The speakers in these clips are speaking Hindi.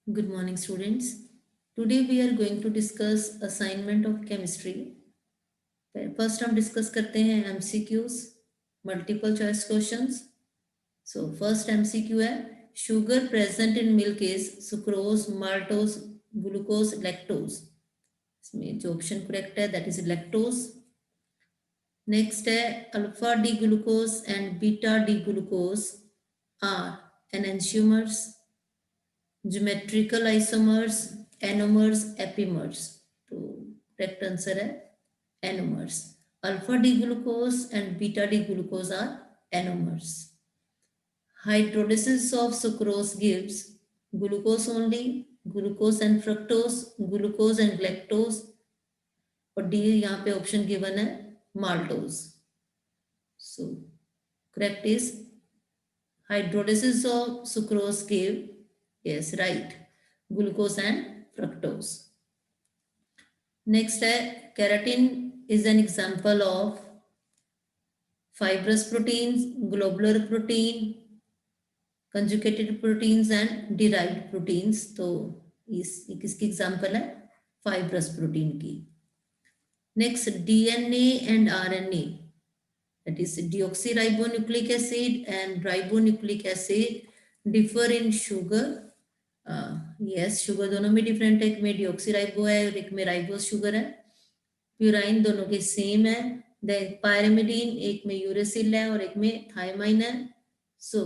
Good morning, students. Today we are going to discuss assignment of chemistry. First हम discuss करते हैं MCQs, multiple choice questions. So first MCQ है sugar present in milk is sucrose, maltose, glucose, lactose. इसमें जो option correct है that is lactose. Next है alpha D glucose and beta D glucose are enantiomers, geometrical isomers, anomers, epimers. तो करेक्ट आंसर है anomers. Alpha D glucose and beta D glucose are anomers. Hydrolysis of sucrose gives glucose only, glucose and fructose, glucose and lactose. और डी यहाँ पे ऑप्शन गिवन है maltose. So correct is hydrolysis of sucrose give, yes, right, glucose and fructose. Next है keratin is an example of fibrous proteins, globular protein, conjugated proteins and derived proteins. तो इस किसकी एग्जाम्पल है? फाइब्रस प्रोटीन की. Next DNA and RNA, that is deoxyribonucleic acid and ribonucleic acid differ in sugar. Yes, sugar दोनों में डिफरेंट है. एक में डिऑक्सीराइबो है और एक में राइबोस शुगर है. प्यूराइन दोनों के सेम है. द पायरिमिडीन एक में यूरेसिल है और एक में थायमाइन है. सो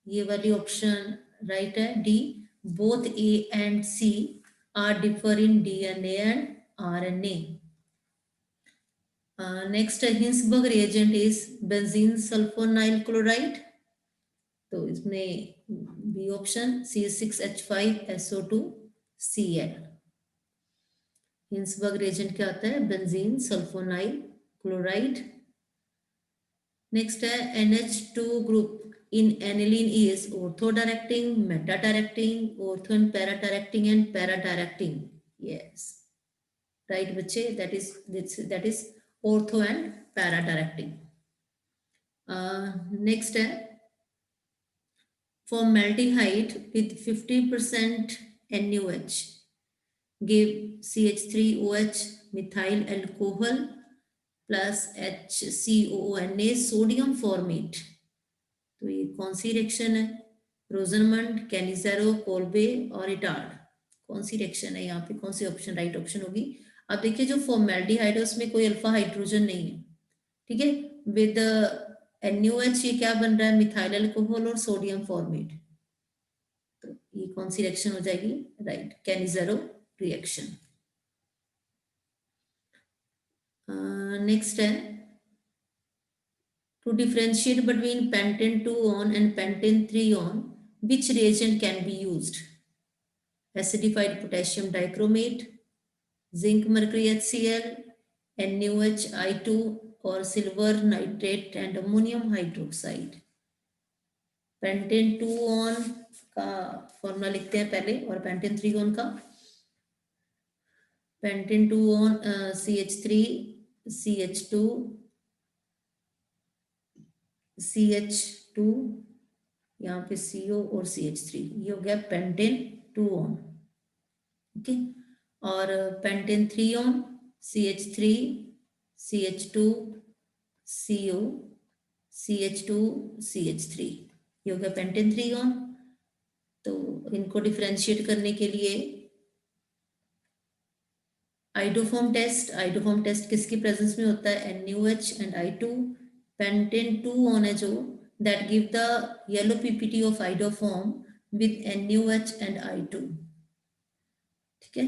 ये वाली ऑप्शन राइट है D. Both A and C are differ in DNA and RNA. Next Hinsberg reagent is benzene sulphonyl chloride. तो इसमें B option C6H5SO2Cl. Hinsberg reagent क्या होता है? Benzene sulphonyl chloride. नेक्स्ट है NH2 group in aniline is ortho directing, meta directing, ortho and para directing and para directing. Yes right बच्चे, that is ortho and para directing. Next है formaldehyde with 50% NaOH give CH3OH methyl alcohol plus HCOONA sodium formate. तो ये कौन सी रिएक्शन है? रोजनमंड, कैनिजेरो, कोल्बे और इटार्ड. कौन सी रिएक्शन है यहाँ पे? कौन सी ऑप्शन राइट ऑप्शन होगी? अब देखिए जो फॉर्मेल्डिहाइड है उसमें कोई अल्फा हाइड्रोजन नहीं है, ठीक है. विद NaOH ये क्या बन रहा है? मिथाइल अल्कोहल और सोडियम फॉर्मेट. तो ये कौन सी रिएक्शन हो जाएगी? Right, Cannizzaro reaction. नेक्स्ट है to differentiate between pentane 2 on and pentan 3 on which reagent can be used? Acidified potassium dichromate, zinc mercury HCl, NaOH I2 और silver nitrate and ammonium hydroxide. Pentan 2 one का फॉर्मूला लिखते हैं पहले और पेंटेन 3 ऑन का. Pentan 2 one CH3 CH2 CH2 यहाँ पे CO और CH3, ये हो गया पेंटेन 2 ऑन. ओके. और pentane 3 on CH3 CH2 CO CH2 CH3, ये हो गया पेंटेन 3 ऑन. तो इनको डिफरेंशिएट करने के लिए आइडोफॉर्म टेस्ट किसकी प्रेजेंस में होता है? NaOH and I2. Pentane 2 on है जो, that give the yellow PPT of iodoform with NaOH and I2. ठीक है.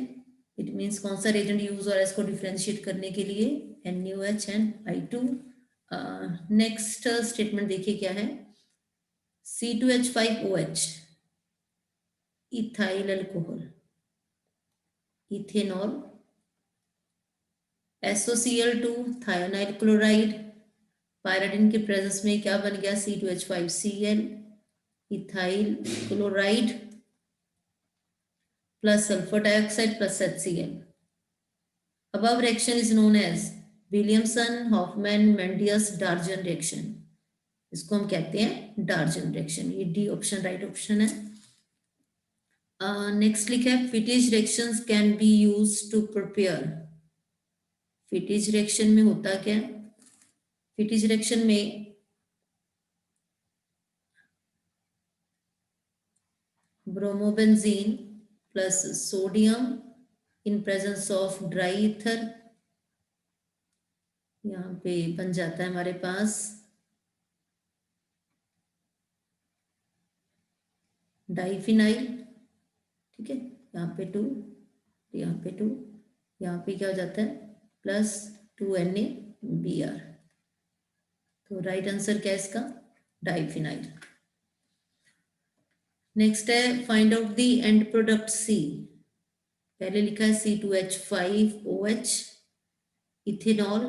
इट मीन्स कौन सा रेजेंट यूज हो रहा है इसको डिफरेंशिएट करने के लिए? NaOH and I2. Next statement देखिए क्या है. C2H5OH ethyl alcohol, ethanol. SOCl2 thionyl chloride. Pyridine के प्रेजेंस में क्या बन गया? C2H5Cl ethyl chloride plus sulfur dioxide plus HCl. Above reaction is known as Williamson, Hoffman, Mendius, Darjan reaction. इसको हम कहते हैं डार्जन रिएक्शन. ये डी ऑप्शन राइट ऑप्शन है. नेक्स्ट लिखा है Fittig reactions can be use to prepare. Fittig reaction में होता क्या? फिटिज रिएक्शन में bromobenzene plus sodium in presence of dry ether, यहाँ पे बन जाता है हमारे पास डाइफिनाइल। ठीक है, यहाँ पे 2, यहाँ पे 2, यहाँ पे क्या हो जाता है प्लस 2NaBr। तो राइट आंसर क्या है इसका? डाइफिनाइल। नेक्स्ट है find out the end product C। पहले लिखा है C2H5OH इथेनॉल।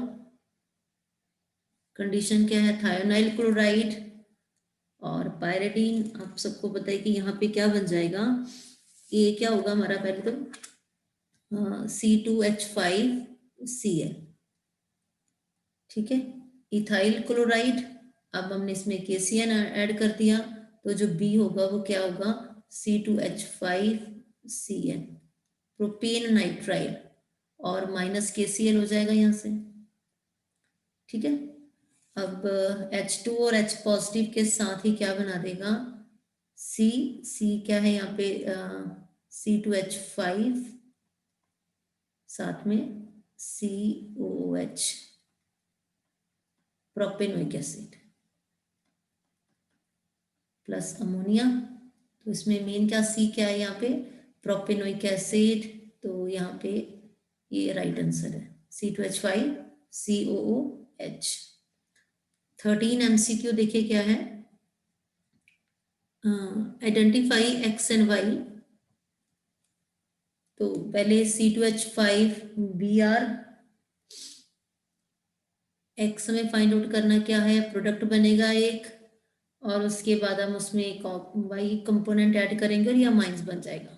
कंडीशन क्या है? थायोनाइल क्लोराइड और पायरेडीन। आप सबको पता है कि यहाँ पे क्या बन जाएगा, ये क्या होगा हमारा, पहले तो C2H5Cl। ठीक है, इथाइल क्लोराइड। अब हमने इसमें KCN ऐड कर दिया, तो जो B होगा वो क्या होगा? C2H5Cl। प्रोपेन नाइट्राइल और माइनस KCl हो जाएगा यहाँ से। ठीक है, अब H2 और H पॉजिटिव के साथ ही क्या बना देगा? C क्या है यहाँ पे? C2H5 साथ में COOH, propanoic acid plus ammonia. तो इसमें मेन क्या C क्या है यहाँ पे? Propanoic acid. तो यहाँ पे ये राइट आंसर है C2H5COOH। 13 MCQ देखिए क्या है? Identify X and Y। तो पहले C2H5Br X में फाइंड आउट करना क्या है? प्रोडक्ट बनेगा एक, और उसके बाद हम उसमें एक Y कंपोनेंट ऐड करेंगे और यह माइंस बन जाएगा।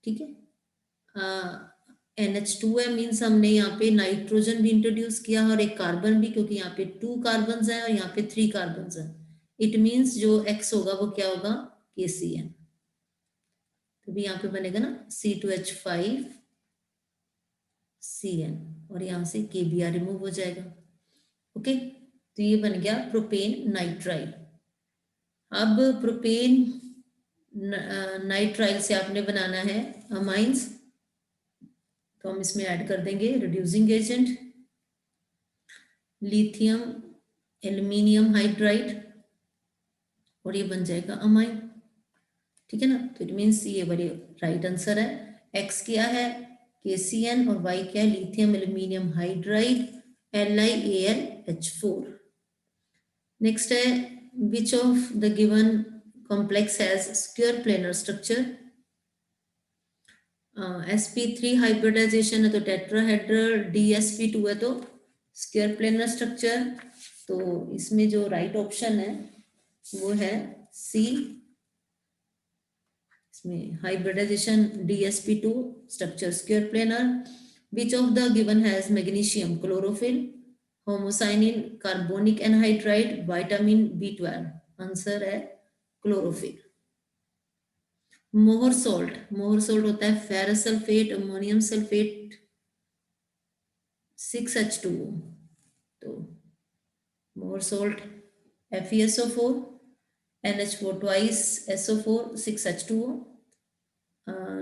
ठीक है, NH2 मीन्स हमने यहाँ पे नाइट्रोजन भी इंट्रोड्यूस किया और एक कार्बन भी, क्योंकि यहाँ पे 2 कार्बन है और यहाँ पे 3 कार्बन है। इट मीन्स जो X होगा वो क्या होगा? KCN। तो भी यहाँ पे बनेगा ना C2H5CN और यहाँ से KBr रिमूव हो जाएगा। ओके, तो ये बन गया प्रोपेन नाइट्राइल। अब प्रोपेन नाइट्राइल से आपने बनाना है अमाइंस, तो हम इसमें ऐड कर देंगे reducing agent lithium aluminium hydride और ये बन जाएगा अमाइन। ठीक है ना, तो इट मीन्स ये बड़े राइट आंसर है। X क्या है? KCN और Y क्या है? Lithium aluminium hydride LiAlH4। Next है which of the given complex has square planar structure? sp3 hybridization है तो टेट्राहेड्रल, DsP2 है तो स्क्वायर प्लेनर स्ट्रक्चर। तो इसमें जो राइट ऑप्शन है वो है C। इसमें hybridization DsP2 structure square planar. Which of the given has magnesium chlorophyll, hemocyanin, carbonic anhydride, vitamin B12? Answer है क्लोरोफिल। मोहर सोल्ट होता है ferrous sulphate, ammonium sulphate 6H2O। तो Mohr salt FeSO4 NH4 twice SO4 6H2O।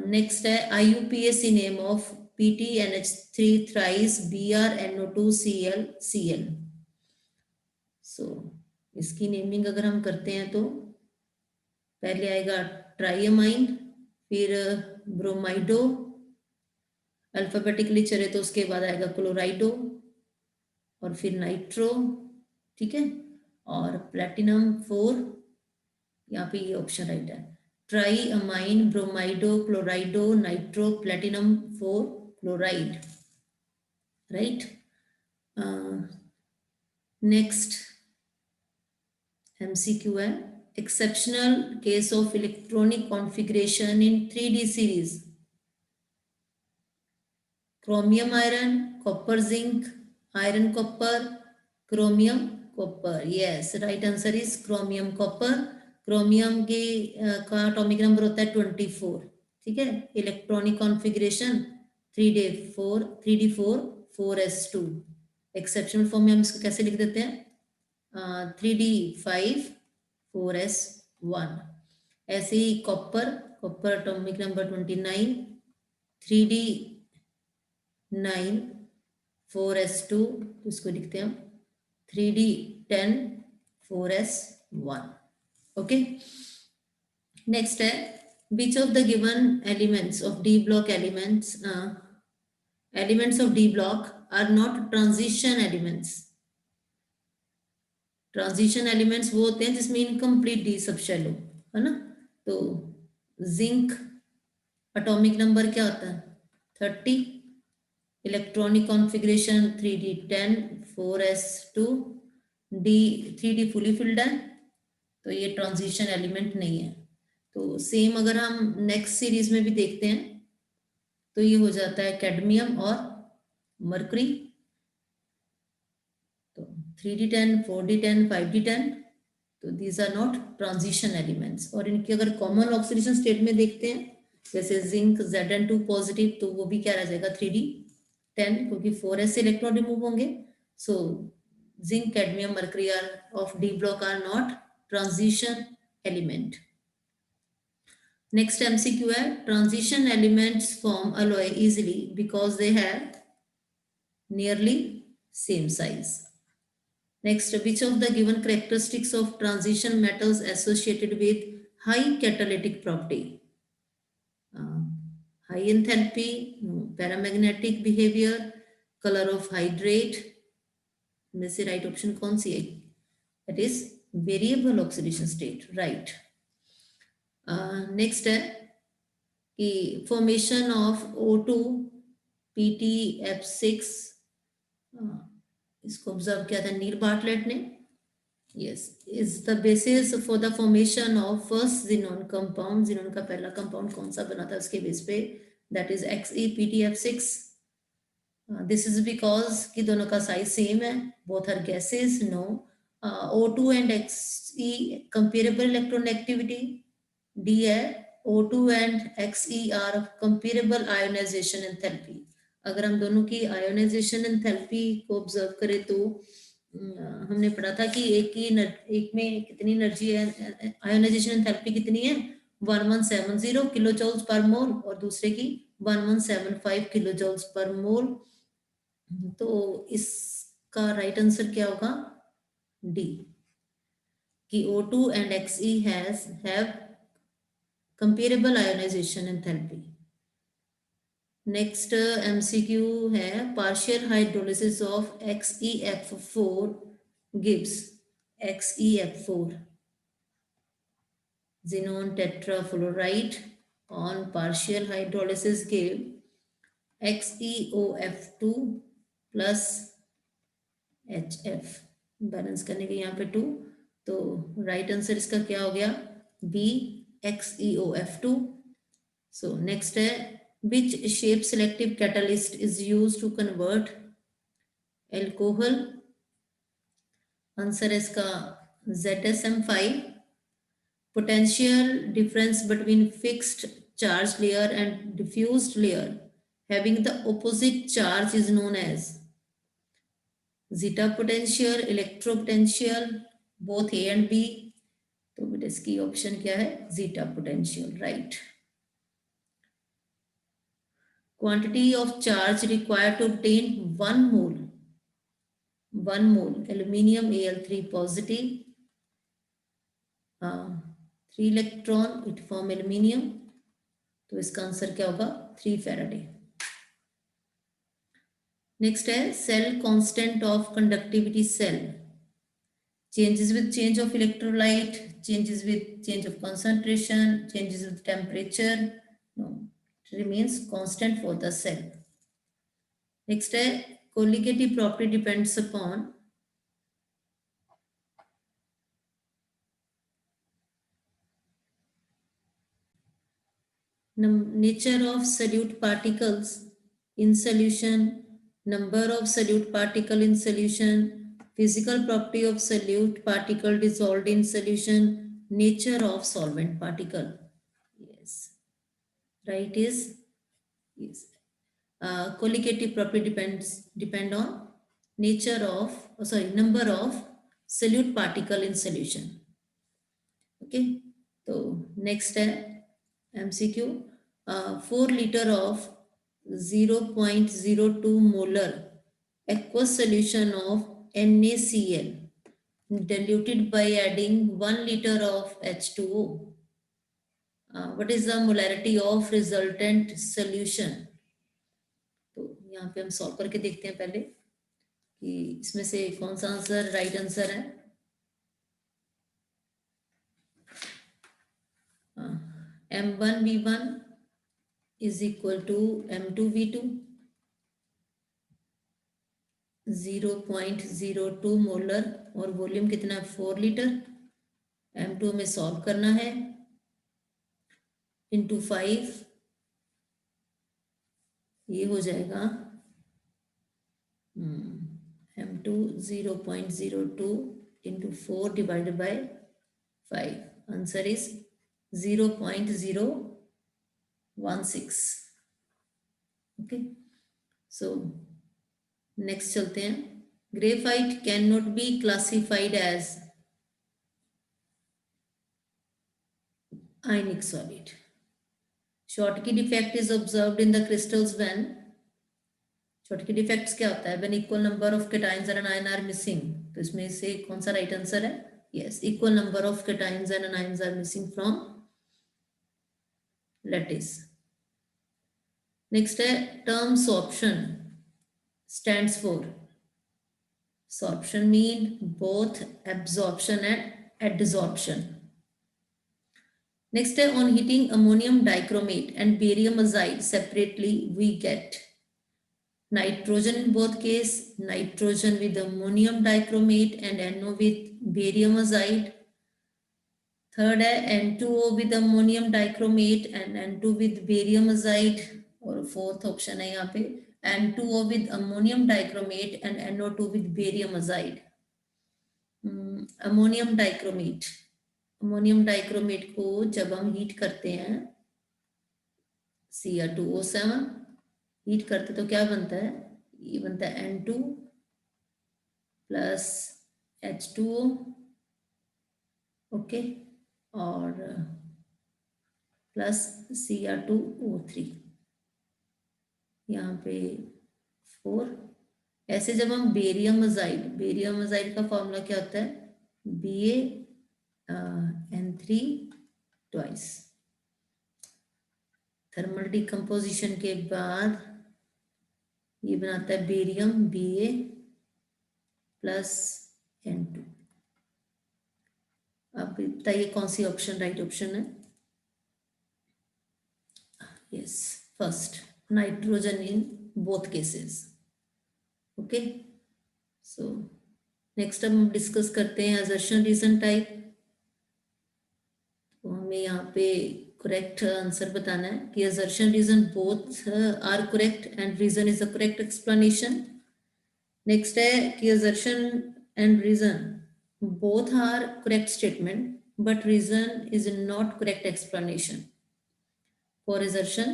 Next है IUPAC name of PTNH3 thrice BrNO2Cl। So इसकी नेमिंग अगर हम करते हैं तो पहले आएगा ट्राइअमाइन, फिर ब्रोमाइडो, अल्फाबेटिकली चले तो उसके बाद आएगा क्लोराइडो और फिर नाइट्रो। ठीक है, और प्लेटिनम 4, यहाँ पे ये ऑप्शन राइट है। Triammine, bromido, chlorido, nitro, platinum 4 chloride. Right. Next MCQ है exceptional case of electronic configuration in 3D series: chromium iron, copper zinc, iron copper, chromium copper. Yes, right answer is chromium copper. Chromium के का एटॉमिक नंबर होता है 24, ठीक है। Electronic configuration 3d4 4s2। Exceptional form में हम इसको कैसे लिख देते हैं 3d5 4s1। ऐसे ही copper atomic number 29 3d9 4s2, तो इसको लिखते हैं हम 3d10 4s1। ओके, नेक्स्ट है which of the given elements of d block elements of d block are not transition elements। Transition elements वो होते हैं जिसमें इनकम्प्लीट डी सब शेल हो, है ना। तो जिंक एटॉमिक नंबर क्या होता है 30, electronic configuration 3d10 4s2, D 3d fully filled है, तो ये ट्रांजिशन एलिमेंट नहीं है। तो सेम अगर हम नेक्स्ट सीरीज में भी देखते हैं तो ये हो जाता है कैडमियम और मरकरी। तो 3d10 4d10 5d10, तो these are not transition elements. और इनकी अगर कॉमन ऑक्सीडेशन स्टेट में देखते हैं जैसे जिंक Zn2 पॉजिटिव, तो वो भी क्या रह जाएगा 3d10, क्योंकि 4s से इलेक्ट्रॉन रिमूव होंगे। So zinc cadmium mercury are of D block are not transition element. Next MCQ है transition elements form alloy easily because they have nearly same size। Next, which of the given characteristics of transition metals associated with high catalytic property? High enthalpy, paramagnetic behavior, color of hydrate, में से right option कौन सी है? That is variable oxidation state, right। Next है कि फॉर्मेशन ऑफ O2 PtF6, इसको ऑब्जर्व किया था नील बार्टलेट ने। Yes, is the basis for the formation of first xenon compound. Xenon का पहला कंपाउंड कौन सा बना था उसके बेस पे, that is XePtF6। This is because कि दोनों का साइज सेम है, both are gases. No, O2 and Xe comparable electron activity, D है O2 and Xe are comparable ionization enthalpy. अगर हम दोनों की आयोनाइजेशन एंथैल्पी को ऑब्जर्व करें तो हमने पढ़ा था कि एक में कितनी एनर्जी है, आयोनाइजेशन एंथैल्पी कितनी है 1170 किलो जूल्स पर मोल, और दूसरे की 1175 किलो जूल्स पर मोल। तो इसका राइट आंसर क्या होगा डी, कि O2 and Xe have comparable ionization enthalpy। Next MCQ है partial hydrolysis of XeF4 gives XeF4 xenon tetrafluoride on partial hydrolysis give XeOF2 plus HF। Balance करने के यहाँ पे 2, तो राइट आंसर इसका क्या हो गया बी XeOF2। सो नेक्स्ट है which shape selective catalyst is used to convert alcohol? Answer है इसका ZSM5। Potential difference between fixed charge layer and diffused layer having the opposite charge is known as zeta potential, electropotential, both A and B। तो बेटा इसकी ऑप्शन क्या है zeta potential, right। Quantity of charge required to obtain 1 mole aluminium Al3 positive, 3 electron it form aluminium, तो इसका आंसर क्या होगा 3 फैराडे। नेक्स्ट है cell constant of conductivity cell changes with change of electrolyte, changes with change of concentration, changes with temperature, no, it remains constant for the cell। next है colligative property depends upon nature of solute particles in solution, number of solute particle in solution, physical property of solute particle dissolved in solution, nature of solvent particle. Yes, right is yes. Colligative property depend on nature of number of solute particle in solution. Okay, so next है MCQ. 4 liter of 0.02 molar aqueous solution of NaCl diluted by adding 1 liter of H2O. What is the molarity of resultant solution? तो यहाँ पे हम सॉल्व करके देखते हैं पहले कि इसमें से कौन सा आंसर राइट आंसर है. M1V1 is equal to M2V2. 0.02 molar और वॉल्यूम कितना है 4 लीटर. M2 में सॉल्व करना है इंटू 5, ये हो जाएगा M2 0.02 into 4 divided by 5. Answer is 0.016. Okay, so next चलते हैं. Graphite can not be classified as ionic solid. Schottky defect is observed in the crystals when Schottky defects क्या होता है? When equal number of cations and anions are missing. तो इसमें से कौन सा राइट आंसर है? Yes, equal number of cations and anions are missing from lattice. Next है term sorption stands for. Sorption mean both absorption and adsorption. Next, on heating ammonium dichromate and barium azide separately, we get nitrogen in both case, nitrogen with ammonium dichromate and NO with barium azide. Third, N2O with ammonium dichromate and N2 with barium azide. और fourth option है यहाँ पे N2O with ammonium dichromate and NO2 with barium azide. Ammonium dichromate. Ammonium dichromate को जब हम हीट करते हैं Cr2O7 हीट करते तो क्या बनता है? ये बनता है N2 प्लस H2O. ओके, और प्लस Cr2O3 यहाँ पे 4. ऐसे जब हम बेरियम अजाइड का फॉर्मूला क्या होता है? N3 twice. थर्मल डिकम्पोजिशन के बाद ये बनाता है बेरियम Ba प्लस N2. अब बताइए कौन सी ऑप्शन राइट ऑप्शन है? Yes, first, nitrogen in both cases. Okay, so next हम डिस्कस करते हैं असर्शन रीजन टाइप. तो हमें यहाँ पे करेक्ट आंसर बताना है कि assertion reason both are correct and reason is a correct explanation. Next है कि assertion and reason both are correct statement but reason is not correct explanation for assertion.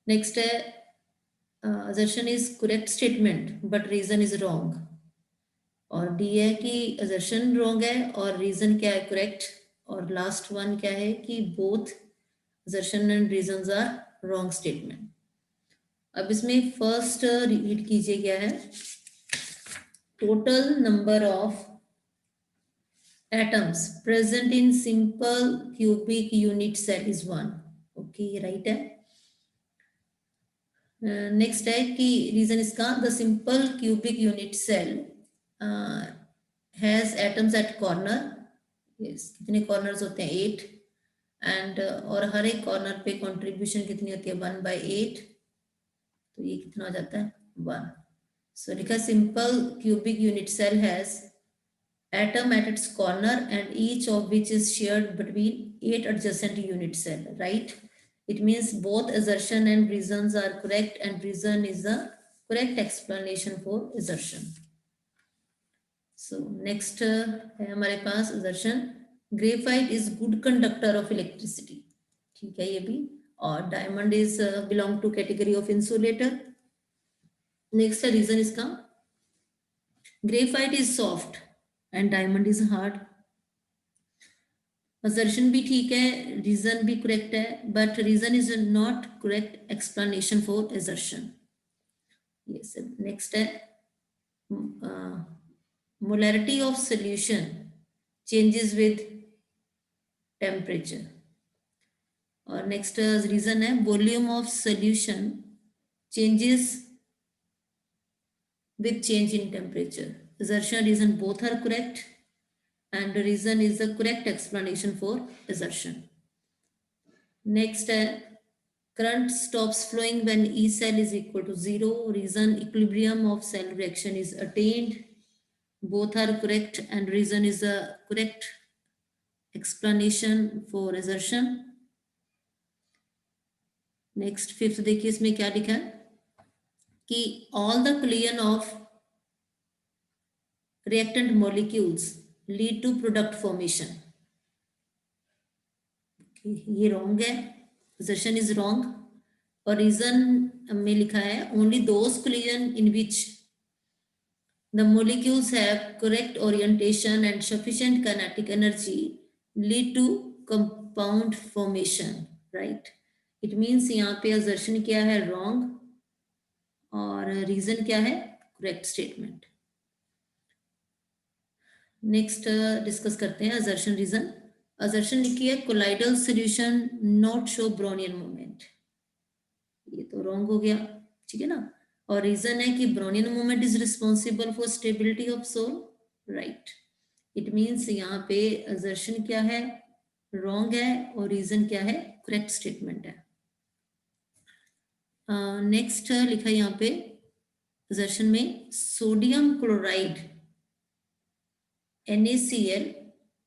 Next है assertion is correct statement but reason is wrong. और D है कि assertion wrong है और reason क्या है correct. और लास्ट वन क्या है कि both assertion and reasons are wrong statement. अब इसमें फर्स्ट रीड कीजिए क्या है? Total number of atoms present in simple cubic unit cell is 1. Okay, ये राइट है. नेक्स्ट है कि रीजन इसका the simple cubic unit cell has atoms at corner. कितने कॉर्नर्स होते हैं? 8. एंड और हर एक कॉर्नर पे कंट्रीब्यूशन कितनी होती है? 1/8. तो ये कितना हो जाता है? 1. सो लिखा simple cubic unit cell has atom at its corner and each of which is shared between 8 adjacent unit cell. Right, it means both assertion and reasons are correct and reason is the correct explanation for assertion. So next है हमारे पास assertion. Graphite is good conductor of electricity, ठीक है ये भी। और diamond is belong to category of insulator. Next reason इसका, graphite is soft and diamond is hard. Assertion भी ठीक है, रीजन भी करेक्ट है, but reason is not correct explanation for assertion. ये सब नेक्स्ट है, molarity of solution changes with temperature. और नेक्स्ट रीजन है, volume of solution changes with change in temperature. Assertion, reason both are correct, and the reason is the correct explanation for assertion. Next, current stops flowing when E cell is equal to 0. Reason, equilibrium of cell reaction is attained. Both are correct, and reason is the correct explanation for assertion. Next, fifth देखिए इसमें क्या लिखा है कि all the collision of reactant molecules lead to product formation. ये रॉन्ग है, assertion is wrong। और रीजन में लिखा है only those collision in which the molecules have correct orientation and sufficient kinetic energy lead to compound formation, right? It means यहाँ पे assertion क्या है, wrong, और रीजन क्या है, correct statement। नेक्स्ट डिस्कस करते हैं assertion रीजन। assertion लिखी है colloidal solution not show Brownian movement, ये तो रॉन्ग हो गया, ठीक है ना। और रीजन है कि Brownian movement is responsible for stability of sol, right. It means यहाँ पे assertion क्या है, रॉन्ग है, और रीजन क्या है, करेक्ट स्टेटमेंट है। नेक्स्ट लिखा है यहाँ पे assertion में, sodium chloride NaCl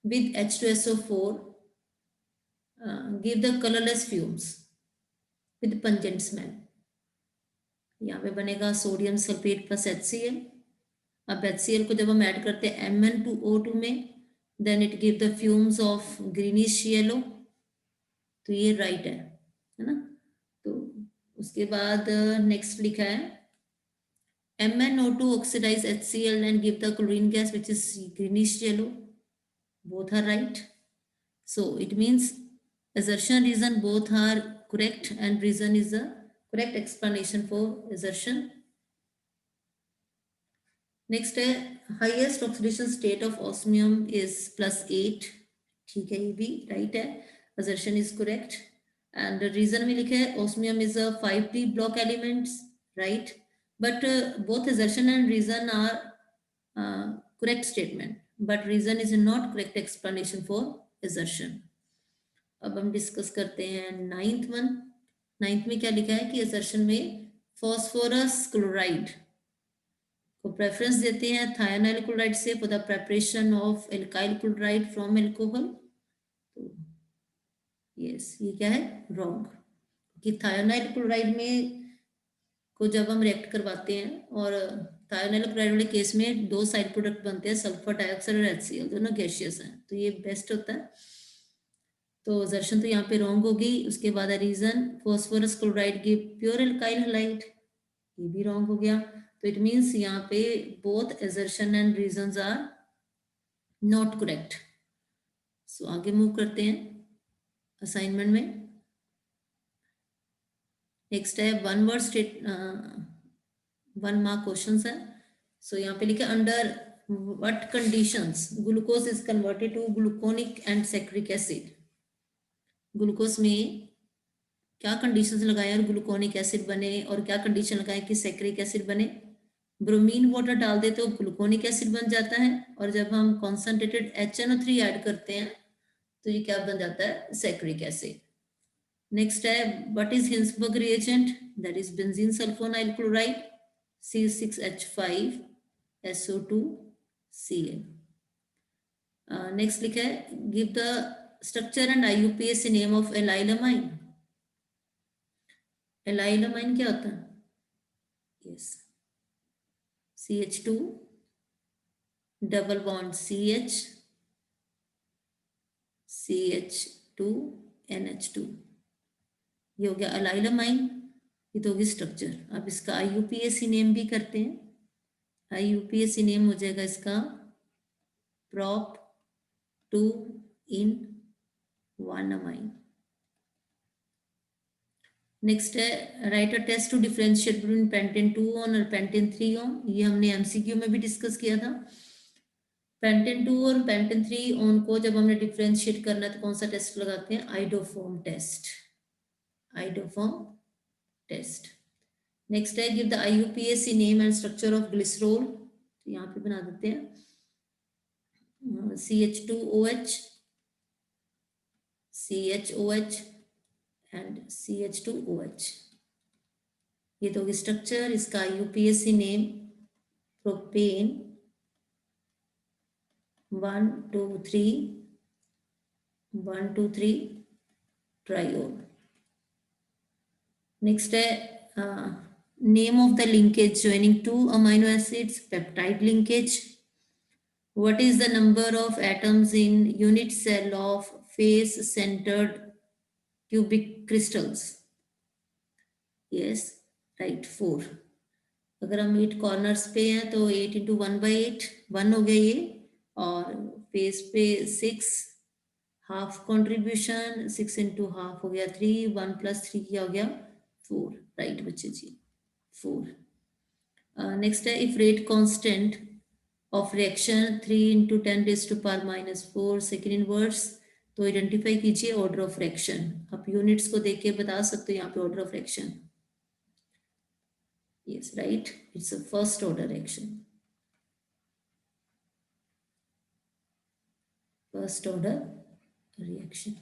with H2SO4 give the colorless fumes with pungent smell। यहाँ पे बनेगा सोडियम सल्फेट प्लस HCl। अब HCl को जब हम ऐड करते हैं Mn2O2 में, then it give the fumes of greenish yellow, तो ये राइट है ना। तो उसके बाद नेक्स्ट लिखा है MnO2 oxidize HCl and give the chlorine gas which is greenish yellow, both are right। So it means assertion reason both are correct, and reason is the correct explanation for assertion। Next है highest oxidation state of osmium is +8, ठीक है ये भी right है, assertion is correct। and reason में लिखा है osmium is a 5p block elements, right, but both assertion and reason are correct statement, but reason is not correct explanation for assertion। अब हम डिस्कस करते हैं नाइन्थ वन। नाइन्थ में क्या लिखा है कि assertion में फॉस्फोरस क्लोराइड को प्रेफरेंस देते हैं थायोनाइल क्लोराइड से for the preparation of alkyl chloride from alcohol. तो यस ये क्या है, रॉन्ग, कि थायोनाइल क्लोराइड में को जब हम रिएक्ट करवाते हैं, और थायोनाइल क्लोराइड वाले केस में दो साइड प्रोडक्ट बनते हैं, सल्फर डाइऑक्साइड और HCl, दोनों गैसियस हैं, तो ये बेस्ट होता है। तो assertion तो यहाँ पे रॉन्ग होगी। उसके बाद reason phosphorus chloride give pure alkyl halide, ये भी रॉन्ग हो गया। तो इट मीन्स यहाँ पे both assertion and reasons are not correct. So आगे मूव करते हैं असाइनमेंट में। नेक्स्ट है one word state 1 mark question है। सो यहाँ पे लिखा under what conditions glucose is converted to gluconic and saccharic acid. Glucose में क्या कंडीशंस लगाए और ग्लूकोनिक एसिड बने, और क्या कंडीशन लगाए कि सैक्रिक एसिड बने। ब्रोमीन वाटर डाल दे तो ग्लूकोनिक एसिड बन जाता है, और जब हम कॉन्सेंट्रेटेड HNO3 ऐड करते हैं तो ये क्या बन जाता है, सैक्रिक एसिड। नेक्स्ट है what is Hinsberg reagent, that is benzene sulphonyl chloride C6H5SO2Cl। Next लिखा है give the structure and IUPAC name of allylamine. Allylamine क्या होता है, yes CH2 double bond CH CH2NH2, ये हो गया अलाइलामाइन, ये तो होगी स्ट्रक्चर। अब इसका IUPAC नेम भी करते हैं। IUPAC नेम हो जाएगा इसका prop 2 in 1 amine। नेक्स्ट है right a test to differentiate between pentane 2 one और पेंटेन 3 ऑन। ये हमने MCQ में भी डिस्कस किया था। पेंटेन 2 और पेंटेन 3 ऑन को जब हमने डिफरेंशिएट करना है तो कौन सा टेस्ट लगाते हैं? Iodoform test. Iodoform test. Next है give the IUPAC name and structure of glycerol. तो यहाँ पे बना देते हैं CH2OH, CHOH एंड CH2OH। ये तो होगी स्ट्रक्चर। इसका IUPAC name propane 1,2,3 triol. Next है name of the linkage joining 2 amino acids, peptide linkage. What is the number of atoms in unit cell of face centered cubic crystals? Yes, right, 4। अगर हम 8 कॉर्नर्स पे हैं तो 8 इंटू 1/8 1 हो गया ये, और फेस पे 6 हाफ कंट्रीब्यूशन 6 इंटू हाफ हो गया 3, 1 + 3 क्या हो गया 4। राइट बच्चे जी 4। नेक्स्ट है if rate constant of reaction 3 × 10⁻⁻⁴ second inverse, तो आइडेंटिफाई कीजिए ऑर्डर ऑफ रिएक्शन। आप यूनिट्स को देख के बता सकते हो यहाँ पे order of reaction. Yes, right. It's a first order reaction. First order reaction.